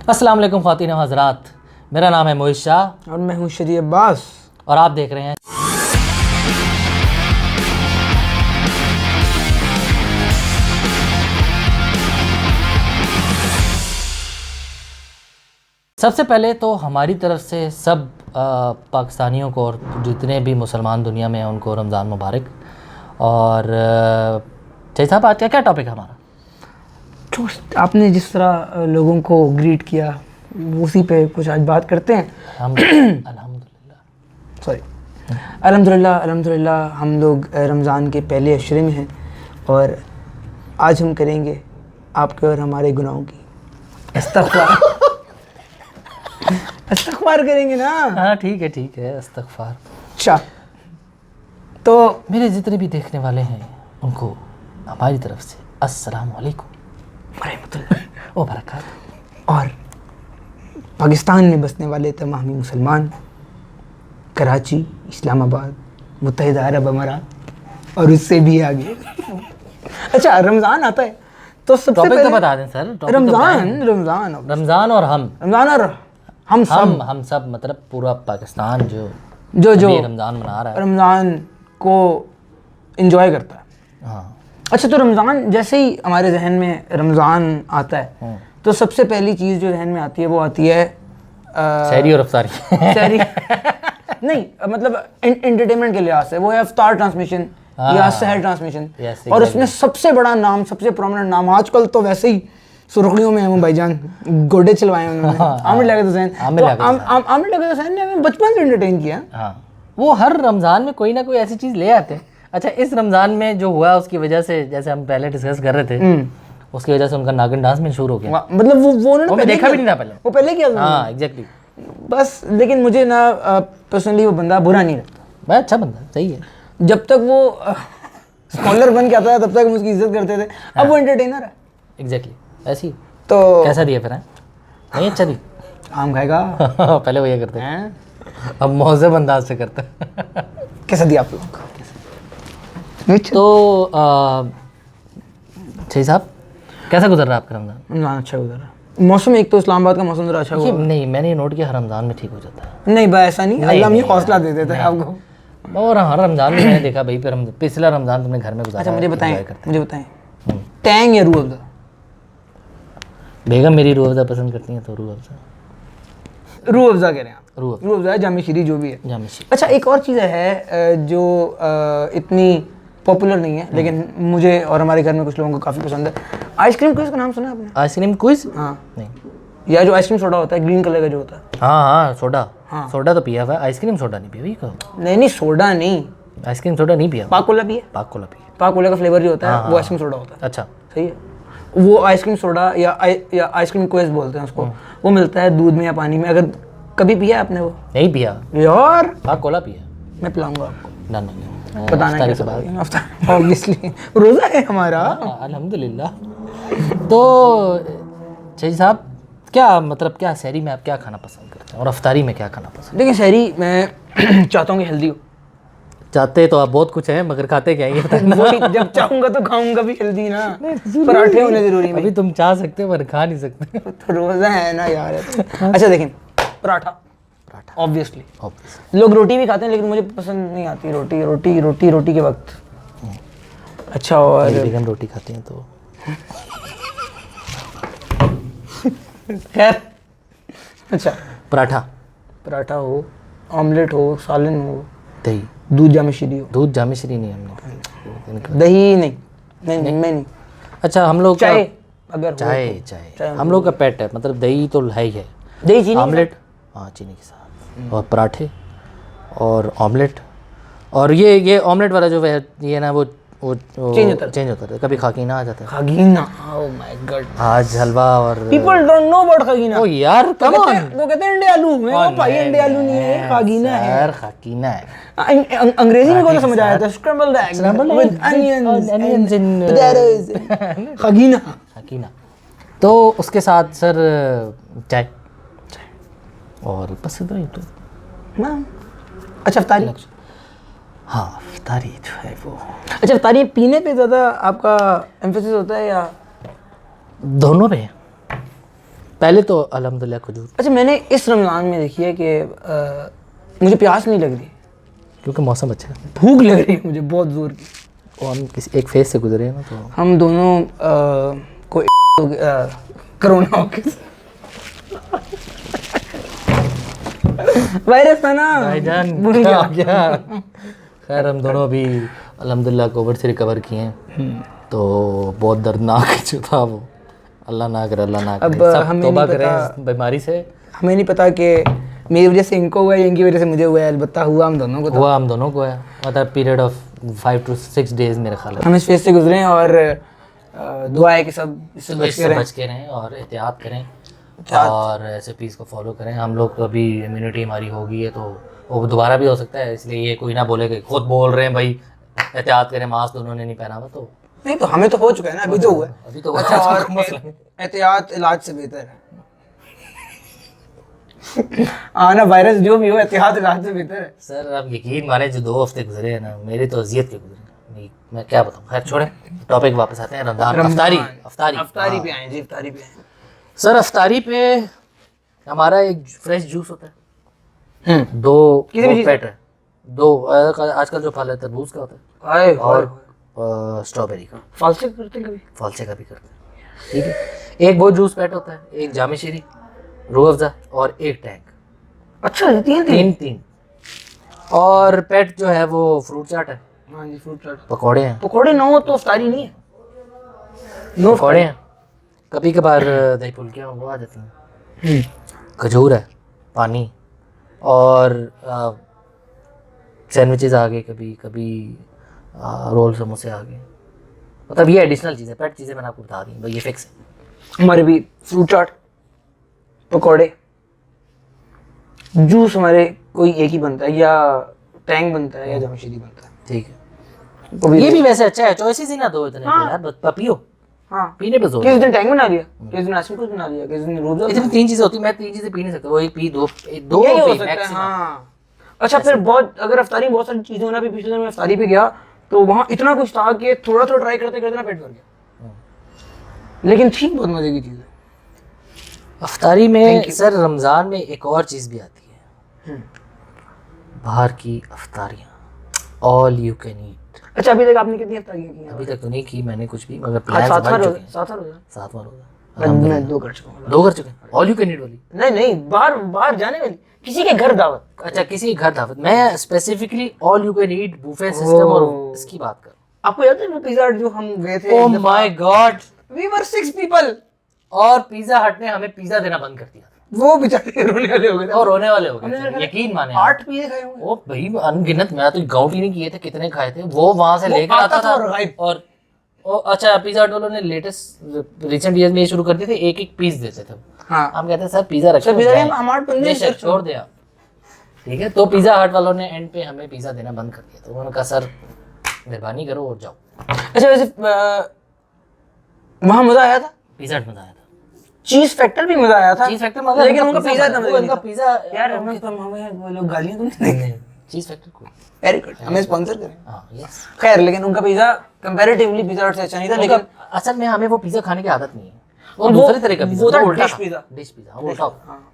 अस्सलाम वालेकुम ख़वातीन व हज़रात, मेरा नाम है मोहित शाह और मैं हूँ शरी अब्बास और आप देख रहे हैं सबसे पहले तो हमारी तरफ से सब पाकिस्तानियों को और जितने भी मुसलमान दुनिया में हैं उनको रमज़ान मुबारक। और जय साहब, आज क्या टॉपिक है हमारा? तो आपने जिस तरह लोगों को ग्रीट किया उसी पे कुछ आज बात करते हैं। अल्हम्दुलिल्लाह सॉरी अल्हम्दुलिल्लाह हम लोग रमज़ान के पहले अशरे में हैं और आज हम करेंगे आपके और हमारे गुनाहों की इस्तग़फ़ार करेंगे ना। हाँ ठीक है, इस्तग़फ़ार। अच्छा, तो मेरे जितने भी देखने वाले हैं उनको हमारी तरफ से अस्सलाम वालेकुम रहमतुल्लाह व बरकातहू। और पाकिस्तान में बसने वाले तमाम मुसलमान, कराची, इस्लामाबाद, मुत्तहिदा अरब अमारात और उससे भी आगे। अच्छा, रमज़ान आता है तो सबसे टॉपिक पहले तो बता दें सर। रमज़ान और हम सब मतलब पूरा पाकिस्तान जो रमज़ान मना रहा है, रमज़ान को एंजॉय करता है। हाँ। अच्छा, तो रमज़ान जैसे ही हमारे जहन में रमज़ान आता है तो सबसे पहली चीज़ जो जहन में आती है वो आती है सहरी और अफ्तारी। सहरी नहीं, मतलब एंटरटेनमेंट के लिहाज से वो है अफ्तार ट्रांसमिशन या सहर ट्रांसमिशन। और उसमें सबसे बड़ा नाम, सबसे प्रोमिनेंट नाम आजकल तो वैसे ही सुर्खियों में है भाईजान, गोडे चलवाए उन्होंने। आमिर लियाकत हुसैन ने हमें बचपन से एंटरटेन किया। हाँ, वो हर रमज़ान में कोई ना कोई ऐसी चीज़ ले आते हैं। अच्छा, इस रमज़ान में जो हुआ उसकी वजह से, जैसे हम पहले डिस्कस कर रहे थे, उसकी वजह से उनका नागिन डांस में शुरू हो गया। मतलब वो उन्होंने देखा भी नहीं था पहले, वो पहले किया। हाँ एग्जैक्टली। बस लेकिन मुझे ना पर्सनली वो बंदा बुरा नहीं लगता। भाई अच्छा बंदा, सही है। जब तक वो स्कॉलर बन के आता है तब तक हम उसकी इज्जत करते थे। अब वो एंटरटेनर है। एग्जैक्टली ऐसी। तो कैसा दिया फिर? नहीं अच्छा दी। आम खाएगा। पहले वो ये करते हैं, अब मौज़ेब अंदाज से करते हैं। कैसा दिया आप लोगों को? तो सही साहब, कैसा गुजर रहा है आपका रमज़ान? रमज़ान अच्छा गुजर रहा है। मौसम, एक तो इस्लामाबाद का मौसम ज़रा अच्छा हुआ। नहीं, मैंने ये नोट किया हर रमज़ान में ठीक हो जाता है। नहीं भाई, ऐसा नहीं, अल्लाह मुझे हौसला दे देता है आपको। और हर रमज़ान में मैंने देखा भाई, पिछला रमज़ान तुमने घर में गुजारा। अच्छा मुझे बताएं टैंग या रूह अफ़ज़ा? बेगम मेरी रूह अफ़ज़ा पसंद करती हैं तो रूह अफ़ज़ा कह रहे हैं। रूह अफ़ज़ा, जामी शीरी जो भी है। जामी शीरी। अच्छा, एक और चीज़ है जो इतनी पॉपुलर नहीं है लेकिन मुझे और हमारे घर में कुछ लोगों को काफ़ी पसंद है। आइसक्रीम क्विज़ का नाम सुना है आपने? Ice cream quiz? हाँ। नहीं। या जो आइसक्रीम सोडा होता है ग्रीन कलर का जो होता है। हाँ, सोडा। हाँ, सोडा तो पिया हुआ है, आइसक्रीम सोडा नहीं पिया। वही नहीं, सोडा नहीं, आइसक्रीम सोडा नहीं पिया। पाक कोला पिया। पाक कोला पिया। पाक कोला का फ्लेवर जो होता है वो आइसक्रीम सोडा होता है। अच्छा, सही है। वो आइसक्रीम सोडा या आइसक्रीम क्विज़ बोलते हैं उसको। वो मिलता है दूध में या पानी में। अगर कभी पिया आपने? वो नहीं पिया यार। पाक कोला पिया। मैं पिलाऊंगा आपको। ना बताना कैसे बात। ऑब्वियसली रोज़ा है हमारा। अल्हम्दुलिल्लाह। तो चाहिए साहब, क्या मतलब क्या सहरी में आप क्या खाना पसंद करते हैं और अफ्तारी में क्या खाना पसंद? देखिए, सहरी मैं चाहता हूँ कि हेल्दी हो। चाहते तो आप बहुत कुछ हैं मगर खाते क्या है? जब चाहूँगा तो खाऊंगा भी हेल्दी ना। पराठे होने जरूरी है। अभी तुम चाह सकते हो पर खा नहीं सकते। तो रोज़ा है ना यार। अच्छा देखें, पराठा ऑब्वियसली लोग रोटी भी खाते हैं लेकिन मुझे पसंद नहीं आती रोटी के वक्त। अच्छा, और बेगम रोटी खाती हैं तो खैर। अच्छा, पराठा हो, ऑमलेट हो, सालन हो, दही, दूध जामी शीरी हो। दूध जामी शीरी नहीं हमने। दही नहीं, मैं नहीं। अच्छा, हम लोग चाय, अगर चाय हम लोग का पेट है, मतलब दही तो है ही है। दही, चीनी, ऑमलेट, हाँ चीनी के साथ, और पराठे और ऑमलेट। और ये ऑमलेट वाला जो है ये ना वो चेंज होता है। कभी खाकीना आ जाता है। खाकीना, ओह माय गॉड। आज हलवा और पीपल डोंट नो अबाउट खाकीना। ओ यार कम ऑन, वो कहते हैं अंडे आलू। मैं वो भाई अंडे आलू नहीं है, खाकीना है यार। खाकीना है। अंग्रेजी में कौन सा समझ आया था? Scrambled eggs with onions and potatoes. खाकीना। तो उसके साथ सर चाय और बस इतना ही तो। अच्छा, इफ्तारी? हाँ, इफ्तारी जो है वो। अच्छा, इफ्तारी पीने पे ज़्यादा आपका एम्फेसिस होता है या दोनों पे? पहले तो अल्हम्दुलिल्लाह खजूर, अच्छा, मैंने इस रमज़ान में देखी है कि मुझे प्यास नहीं लग रही, क्योंकि मौसम अच्छा है। भूख लग रही है मुझे बहुत ज़ोर की। और हम किसी एक फेज से गुजरे हैं ना, तो हम दोनों को कोरोना हो गया, वायरस था ना भाईजान भूल क्या गया। क्या। खैर हम दोनों अभी अल्हम्दुलिल्लाह कोविड से रिकवर किए हैं, तो बहुत दर्दनाक जो था वो, अल्लाह ना करे, अल्लाह ना करे, अब सब हमें तौबा नहीं करें पता- इस बीमारी से। हमें नहीं पता कि मेरी वजह से इनको हुआ है, इनकी वजह से मुझे हुआ है, अलबत्ता हुआ हम दोनों को था। हुआ हम दोनों को है, मतलब पीरियड ऑफ 5 to 6 days मेरे ख्याल है। हम इस फेज से गुजरे हैं और दुआ है कि सब इससे तो बच इससे के रहें। बच के रहें और एहतियात करें और SOPs को फॉलो करें। हम लोग तो अभी इम्यूनिटी हमारी हो गई है, तो वो दोबारा भी हो सकता है, इसलिए ये कोई ना बोले कि खुद बोल रहे हैं भाई एहतियात करें, मास्क दोनों ने नहीं पहना हुआ, तो नहीं तो हमें तो हो चुका है ना, अभी तो हुआ है। अभी तो अच्छा, और मसला है। एहतियात इलाज से बेहतर है। हाँ ना, वायरस जो भी हो, एहतियात इलाज से बेहतर है। सर आप यकीन माने जो 2 हफ्ते गुजरे हैं ना, मेरी तो अजियत के गुजरे नहीं, मैं क्या बताऊँ। खैर छोड़ें, टॉपिक वापस आते हैं। रमजान, अफ्तारी अफ्तारी अफ्तारी पे आए जी, अफ्तारी पे आए। सर अफ्तारी पे हमारा एक फ्रेश जूस होता है, 2 किसी भी चीज़ पैट है, 2 आजकल जो फल है तरबूज का होता है आए और स्ट्रॉबेरी का, फालसे करते हैं कभी। फॉल्से का भी करते हैं, ठीक है। एक वो जूस पैट होता है, एक जामे शीरी, रूह अफ़ज़ा और एक टैंक, अच्छा, ये तीन तीन। और पेट जो है वो फ्रूट चाट है, हाँ जी, फ्रूट चाट। पकौड़े हैं, पकौड़े ना हो तो अफ्तारी नहीं है। नो पकौड़े हैं, कभी कभार दही फुल्कियाँ वो आ जाती हैं, खजूर है, पानी और सैंडविचेस आ गए, कभी कभी रोल समोसे आ गए, मतलब ये एडिशनल चीज़ें, पेट चीज़ें मैंने आपको बता दी भाई, ये फिक्स है। हमारे भी फ्रूट चाट, पकौड़े, जूस हमारे कोई एक ही बनता है, या टैंग बनता है या जमशीदी बनता है। ठीक है, कभी ये भी वैसे अच्छा है, चॉइसेस ही ना दो इतने यार, पियो, हाँ, पीने पे जोर। किस दिन टैंग बना लिया, किस दिन आइसक्रीम बना लिया, किस दिन रोजा। इतनी 3 चीज़ें होती हैं, मैं 3 चीज़ें पी नहीं सकता, वो एक पी, दो यही हो पी सकता है, मैक्सिमम। हाँ। अच्छा, फिर बहुत अगर अफ्तारी में बहुत सारी चीज़ें होना, भी पिछले दिन मैं अफ्तारी पे गया तो वहाँ इतना कुछ था कि थोड़ा थोड़ा ट्राई करते करते ना पेट भर गया, लेकिन थी बहुत मजे की चीज़। अफ्तारी में सर रमज़ान में एक और चीज़ भी आती है, बाहर की अफ्तारियाँ, ऑल यू कैन ईट। अच्छा, अभी तक आपने कितनी अफ्तारियाँ की हैं? अभी तक तो नहीं की मैंने कुछ भी, मगर आज प्लान सातवां बन रोजा, चुके हैं। सातवां रोजा। 7वां रोजा मैं 2 कर चुका हूँ। 2 कर चुके हैं, ऑल यू कैन ईट वाली। नहीं नहीं, बाहर बाहर जाने वाली, किसी के घर दावत। अच्छा, किसी घर दावत, मैं specifically all you can eat buffet system और इसकी बात कर। आपको याद है वो पिज्जा हट जो हम गए थे? Oh my God, we were 6 people, और पिज्जा हट ने हमें पिज्जा देना बंद कर दिया वो बेचारे रोने वाले हो गए थे। और रोने वाले हो गए थे, यकीन माने आप। 8 पिज्जे खाए होंगे। ओ भाई अनगिनत, मैं तो काउंट ही नहीं किए थे कितने खाए थे, वो वहां से लेकर आता था। और गायब। और अच्छा, पिज्जा हट वालों ने लेटेस्ट रिसेंट ईयर में ये शुरू कर दिए थे, एक पीस देते थे। हाँ, हम कहते हैं सर पिज्जा रखो, सर पिज्जा हम 8 बंदे बेशक छोड़ दे आप, ठीक है। तो पिज्जा हट वालों ने एंड पे हमें पिज्जा देना बंद कर दिया, तो उन्होंने कहा सर मेहरबानी करो और जाओ। अच्छा, वैसे वहाँ मजा आया था, पिज्जा हट मजा आया था, चीज फैक्टर भी मजा आया था, चीज फैक्टर मगर लेकिन उनका पिज्जा था, उनका पिज्जा यार हमें तो हमें वो लोग गालियां तो नहीं देंगे। चीज फैक्टर को, वेरी गुड, हमें स्पॉन्सर करें। हाँ यस। खैर, लेकिन उनका पिज्जा कंपैरेटिवली पिज्जा हट से अच्छा नहीं था, लेकिन असल में हमें वो पिज्जा खाने की आदत नहीं है, वो वो- दूसरे तरह का पिज्जा, वो था उल्टा डिश पिज्जा। डिश पिज्जा, वो उल्टा। हाँ।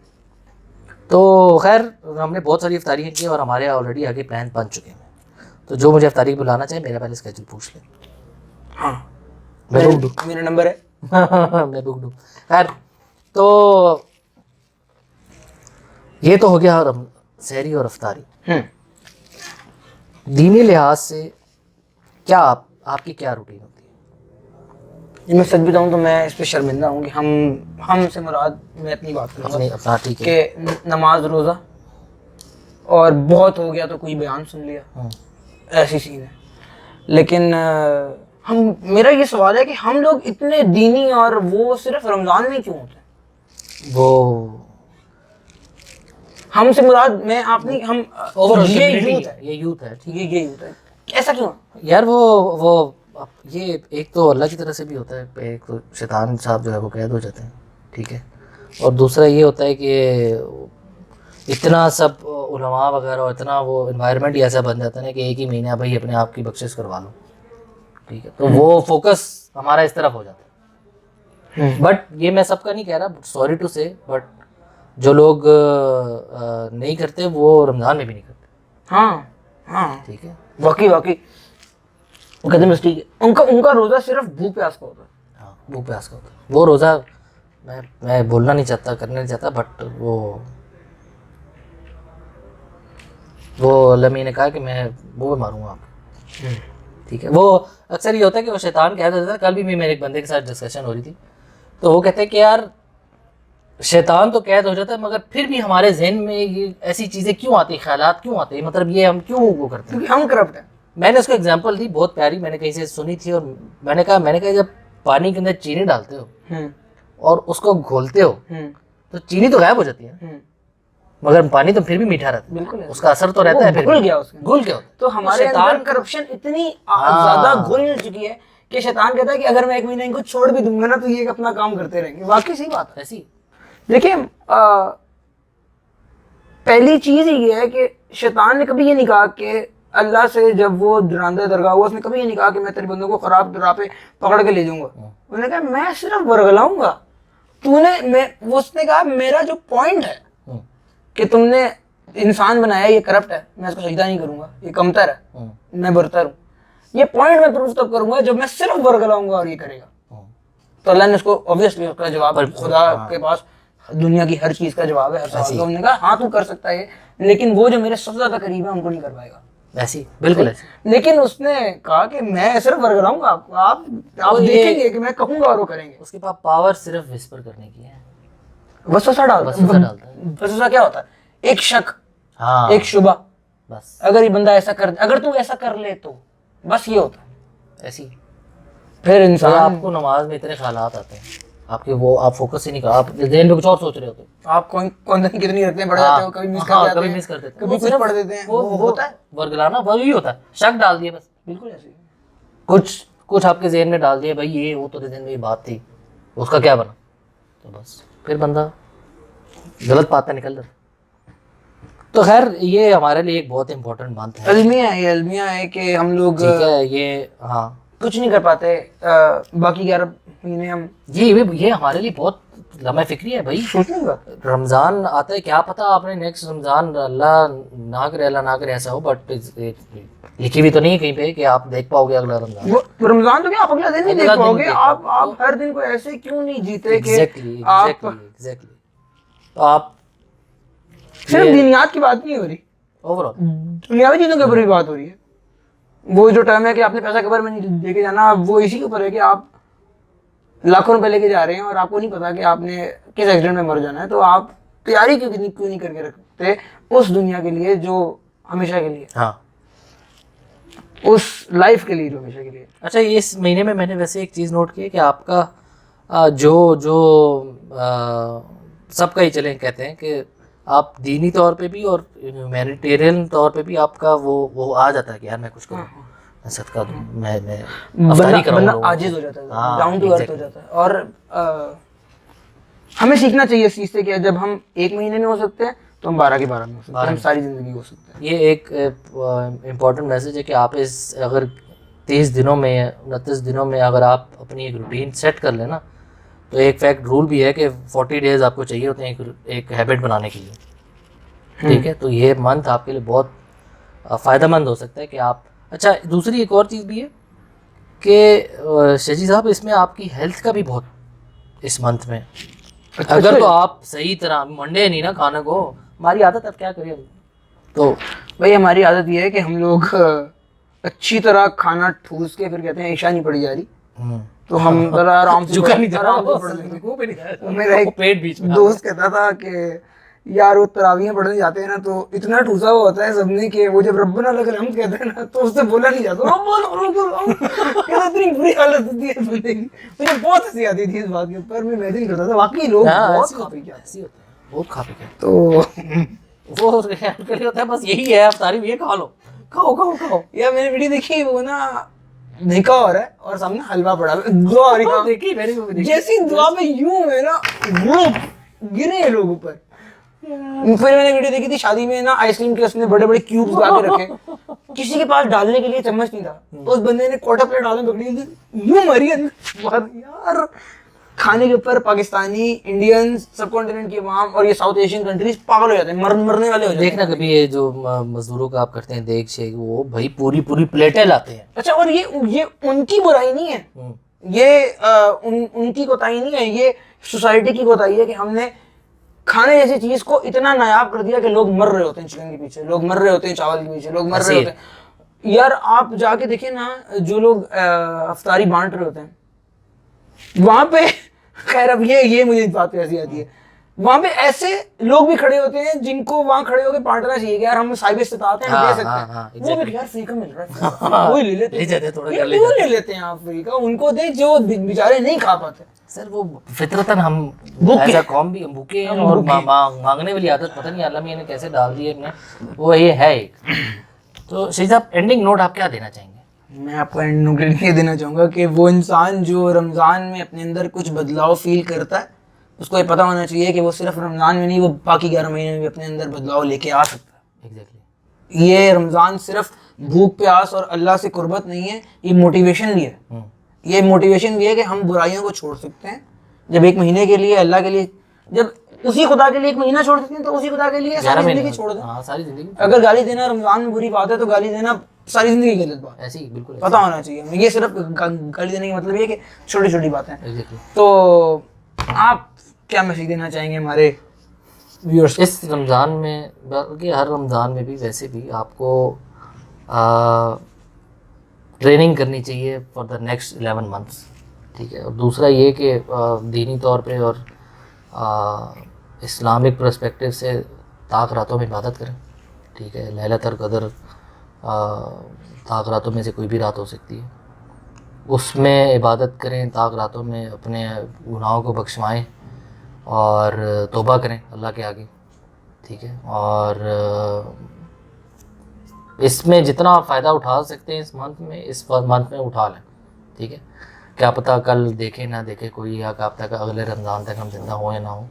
तो खैर हमने बहुत सारी इफ्तारियाँ की और हमारे ऑलरेडी आगे प्लान बन चुके हैं, तो जो मुझे इफ्तारी को बुलाना चाहे मेरा पहले स्केड्यूल पूछ ले, हाँ, मैं बुक दूँ। मेरा नंबर है। मैं बुक दूँ। खैर तो ये तो हो गया सहरी और इफ्तारी। दीनी लिहाज से क्या आपकी क्या रूटीन होती है? ये मैं सच बताऊं तो मैं इस पे शर्मिंदा हूँ कि हम से मुराद, मैं अपनी बात करूँगा अपने अपना ठीक है, कि नमाज रोज़ा और बहुत हो गया तो कोई बयान सुन लिया, ऐसी सीन है। लेकिन मेरा ये सवाल है कि हम लोग इतने दीनी और वो सिर्फ रमज़ान में क्यों होते हैं? वो हमसे मुराद मैं आपने हम ओवरऑल ये community यूथ है, है, ये यूथ है, ठीक ये यूथ है, ऐसा क्यों? यार वो ये एक तो अल्लाह की तरफ से भी होता है, एक तो शैतान साहब जो है वो कैद हो जाते हैं, ठीक है, और दूसरा ये होता है कि इतना सब उलमा वगैरह और इतना वो इन्वायरमेंट ही ऐसा बन जाता है ना कि एक ही महीना भाई अपने आप की बख्शिश करवा लो, ठीक है, तो वो फोकस हमारा इस तरफ हो जाता बट ये मैं सबका नहीं कह रहा, सॉरी टू से, बट जो लोग नहीं करते वो रमज़ान में भी नहीं करते। हाँ हाँ ठीक है, वाकई वाकई वो कहते हैं बस ठीक है, उनका रोज़ा सिर्फ भूख प्यास का होता है। हाँ, भूख प्यास का होता है वो रोज़ा। मैं बोलना नहीं चाहता, करना नहीं चाहता, बट वो लमी ने कहा कि मैं वो मारूंगा आपको। ठीक है, वो अक्सर ये होता है कि वो शैतान कह देता है। कल भी मेरे एक बंदे के साथ डिस्कशन हो रही थी, तो वो कहते हैं कि यार शैतान तो कैद हो जाता है, मगर फिर भी हमारे जहन में ये ऐसी चीज़ें क्यों आती, ख्यालात क्यों आते हैं, मतलब ये हम क्यों वो करते हैं? क्योंकि हम करप्ट हैं। मैंने उसको एग्जांपल दी बहुत प्यारी, मैंने कहीं से सुनी थी, और मैंने कहा जब पानी के अंदर चीनी डालते हो और उसको घोलते हो तो चीनी तो गायब हो जाती है, मगर पानी तो फिर भी मीठा रहता है। बिल्कुल उसका असर तो रहता है, फिर घुल गया उसमें, घुल गया। तो हमारे अंदर करप्शन इतनी ज्यादा घुल चुकी है कि शैतान कहता है कि अगर मैं 1 महीने इनको छोड़ भी दूंगा ना तो ये अपना काम करते रहेंगे। वाकई सही बात है। ऐसी देखिए पहली चीज ये है कि शैतान ने कभी ये नहीं कहा कि अल्लाह से, जब वो दुरांदे दरगाह हुआ, उसने कभी ये नहीं कहा कि मैं तेरे बंदों को खराब राह पे पकड़ के ले जाऊंगा। उन्होंने कहा मैं सिर्फ वर्गलाऊंगा, उसने कहा मेरा जो पॉइंट है कि तुमने इंसान बनाया, ये करप्ट है, मैं इसको सजदा नहीं करूंगा, ये कमतर है, मैं बरतर हूँ, ये पॉइंट मैं प्रूव तब करूंगा जब मैं सिर्फ वर्गलाऊंगा और ये करेगा। तो अल्लाह ने उसको ऑब्वियसली उसका जवाब, खुदा के पास दुनिया की हर चीज का जवाब है, हर सवाल का। उन्होंने कहा हाँ तू कर सकता है, लेकिन वो जो मेरे सबसे ज्यादा करीब है उनको नहीं कर पाएगा। ऐसी बिल्कुल ऐसी। लेकिन उसने कहा कि मैं सिर्फ वर्गलाऊंगा आपको, आप देखेंगे कि मैं कहूंगा और वो करेंगे। उसके पास पावर सिर्फ विस्पर करने की है, वसवसा डालता है। वसवसा क्या होता है? एक शक, हाँ, एक शुबा, बस अगर ये बंदा ऐसा कर, अगर तू ऐसा कर ले तो बस ये होता है। ऐसी। फिर इंसान आपको नमाज में इतने ख्यालात आते हैं आपके, वो आप फोकस ही नहीं कर, आप जहन में कुछ और सोच रहे होते हो। आप कौन कितनी रखते हैं, पढ़ जाते हो, कभी मिस कर जाते हैं, कभी मिस कर देते हैं, कभी कुछ पढ़ देते हैं, वो होता है। वर्गलाना वही होता है, शक डाल दिए बस, बिल्कुल ऐसे ही। कुछ आपके जहन में डाल दिया, भाई ये वो तो जहन में ये बात थी, उसका क्या बना, तो बस फिर बंदा गलत बातें निकल जाता। तो खैर ये हमारे लिए एक बहुत इंपॉर्टेंट बात है, अलमिया है कि हम लोग ठीक है, ये हाँ कुछ नहीं कर पाते, बाकी 11 महीने हम ये हमारे लिए बहुत लम्हा फिक्री है भाई। सोचने की बात है। रमज़ान आता है, क्या पता आपने नेक्स्ट रमज़ान, अल्लाह ना करे ऐसा हो, बट लिखी भी तो नहीं है कहीं पे कि आप देख पाओगे अगला रमज़ान। वो रमजान तो क्या आप अगला दिन नहीं देख पाओगे, आप हर दिन को ऐसे क्यों नहीं जीते कि एग्जैक्टली। तो आप सिर्फ दुनियात की बात नहीं हो रही, ओवरऑल दुनियावी चीजों के ऊपर भी बात हो रही है। वो जो टर्म है कि आपने पैसा कबर में नहीं लेके जाना, वो इसी के ऊपर है कि आप लाखों रुपए लेके जा रहे हैं और आपको नहीं पता कि आपने किस एक्सीडेंट में मर जाना है, तो आप तैयारी क्यों नहीं करके रखते उस दुनिया के लिए जो हमेशा के लिए, हाँ, उस लाइफ के लिए जो हमेशा के लिए। अच्छा, ये इस महीने में मैंने वैसे एक चीज़ नोट की है कि आपका जो सबका ही चले कहते हैं कि आप दीनी तौर पे भी और ह्यूमैनिटेरियन तौर पे भी आपका वो आ जाता है कि यार मैं कुछ करूँ, मैं सदका दूँ, मैं अफ्तारी कराऊँ, बंदा आजिज हो जाता है, डाउन टू अर्थ हो जाता है। और हमें सीखना चाहिए इस चीज़ से कि जब हम 1 महीने में हो सकते हैं तो हम 12 के 12 में हो सकते हैं, हम सारी जिंदगी हो सकते हैं। ये एक इम्पॉर्टेंट मैसेज है कि आप इस अगर 30 दिनों में 29 दिनों में अगर आप अपनी एक रूटीन सेट कर लेना, तो एक फैक्ट रूल भी है कि 40 डेज आपको चाहिए होते हैं एक हैबिट बनाने के लिए, ठीक है। तो ये मंथ आपके लिए बहुत फ़ायदेमंद हो सकता है कि आप, अच्छा दूसरी एक और चीज़ भी है कि शजी साहब, इसमें आपकी हेल्थ का भी बहुत इस मंथ में, अगर तो आप सही तरह मंडे नहीं ना खाने को, हमारी आदत अब क्या करें, तो भाई हमारी आदत ये है कि हम लोग अच्छी तरह खाना ठूस के फिर कहते हैं ईशा नहीं पड़ी जा रही, तो हम जरा आराम से झुका नहीं जा रहा, पढ़ लेंगे। मेरा एक पेट बीच में दोस्त कहता था कि यार वो तरावियां पढ़ने जाते हैं ना तो इतना ठूसा हुआ होता है सबने कि वो जब रब्बना लग हम कहते हैं ना तो उससे बोला नहीं जाता, इतनी बुरी हालत होती है बंदे की। मुझे बहुत हंसी आती थी इस बात के ऊपर, मैं इमेजिन करता था वाकई लोग बहुत खा पी के आते हैं, बहुत खा पी के, तो वो होता है बस यही है, आप तारीफ ये खा लो, खाओ। यार मैंने वीडियो देखी, वो ना निकाह हो रहा है और सामने हलवा पड़ा है, दुआ हो रही है, देखी मैंने, जैसी दुआ में यूं है ना वो गिरे हैं लोग ऊपर। फिर मैंने वीडियो देखी थी शादी में ना, आइसक्रीम के उसने बड़े बड़े क्यूब्स ला के रखे, किसी के पास डालने के लिए चम्मच नहीं था, तो उस बंदे ने क्वार्टर प्लेट डालने पकड़ी, यूं मरी यार। खाने के ऊपर पाकिस्तानी, इंडियन, सब कॉन्टिनेंट के अवाम और ये साउथ एशियन कंट्रीज पागल हो जाते हैं, मरने वाले हो जाते हैं। देखना कभी ये जो मजदूरों का आप करते हैं देख शेख, वो भाई पूरी पूरी प्लेटें लाते हैं। अच्छा, और ये उनकी बुराई नहीं है, ये उनकी कोताही नहीं है, ये सोसाइटी की कोताही है कि हमने खाने जैसी चीज को इतना नायाब कर दिया कि लोग मर रहे होते हैं चिकन के पीछे, लोग मर रहे होते हैं चावल के पीछे, लोग मर रहे होते हैं। यार आप जाके देखिए ना, जो लोग अफ्तारी बांट रहे होते हैं वहां पे, खैर अब ये मुझे इस बात पे ऐसी आती है, वहां पे ऐसे लोग भी खड़े होते हैं जिनको वहां खड़े होकर बांटना चाहिए कि यार हम साहिब इस्तिताअत हैं, हम दे सकते हैं। वो भी यार फ्री का मिल रहा है, वही ले लेते हैं, थोड़ा ले लेते हैं आप फ्री का, उनको दे जो बेचारे नहीं खा पाते। सर वो फितरतन हम एज अ कौम भी भूखे हैं, और मांगने वाली आदत पता नहीं अल्लाह मियां ने कैसे डाल दी है इनमें, वो ये है एक। तो शहीद साहब, एंडिंग नोट आप क्या देना चाहेंगे? मैं आपको एंड नोट ये देना चाहूँगा कि वो इंसान जो रमज़ान में अपने अंदर कुछ बदलाव फील करता है, उसको ये पता होना चाहिए कि वो सिर्फ रमज़ान में नहीं, वो बाकी 11 महीने में भी अपने अंदर बदलाव लेके आ सकता है। एग्जैक्टली। ये रमज़ान सिर्फ भूख प्यास और अल्लाह से कुर्बत नहीं है, ये मोटिवेशन भी है। ये मोटिवेशन भी है कि हम बुराइयों को छोड़ सकते हैं। जब एक महीने के लिए अल्लाह के लिए, जब उसी खुदा के लिए एक महीना छोड़ सकते हैं तो उसी खुदा के लिए सारी जिंदगी छोड़ दें। हाँ, सारी जिंदगी। अगर गाली देना रमज़ान में बुरी बात है तो गाली देना सारी जिंदगी गलत बात है। ऐसी बिल्कुल पता होना चाहिए हमें, ये सिर्फ गाली देने का मतलब ये कि छोटी छोटी बातें। एग्जैक्टली। तो आप क्या मैसेज देना चाहेंगे हमारे व्यूअर्स? इस रमज़ान में, बल्कि हर रमज़ान में भी वैसे भी आपको ट्रेनिंग करनी चाहिए फॉर द नेक्स्ट 11 मंथ्स, ठीक है। और दूसरा ये कि दीनी तौर पे और इस्लामिक पर्सपेक्टिव से ताक रातों में इबादत करें, ठीक है। लैलतुल क़द्र ताक रातों में से कोई भी रात हो सकती है, उसमें इबादत करें, ताक रातों में अपने गुनाहों को बख्शवाएं और तौबा करें अल्लाह के आगे, ठीक है। और इसमें जितना आप फ़ायदा उठा सकते हैं इस मंथ में उठा लें, ठीक है। क्या पता कल देखे ना देखे कोई, या क्या पता अगले रमज़ान तक हम जिंदा हो या ना हो,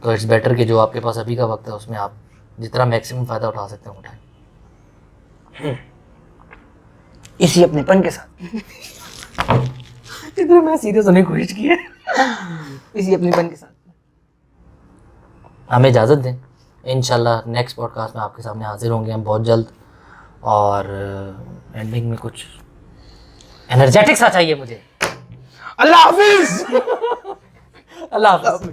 तो इट्स बेटर कि जो आपके पास अभी का वक्त है उसमें आप जितना मैक्सिमम फ़ायदा उठा सकते हैं उठाएं। इसी अपनेपन के साथ इतना मैं सीरियस होने की कोशिश की है। इसी अपनेपन के साथ हमें इजाज़त दें, इंशाल्लाह नेक्स्ट पॉडकास्ट में आपके सामने हाजिर होंगे हम बहुत जल्द। और एंडिंग में कुछ एनर्जेटिक सा चाहिए मुझे। अल्लाह हाफिज़। अल्लाह हाफिज़।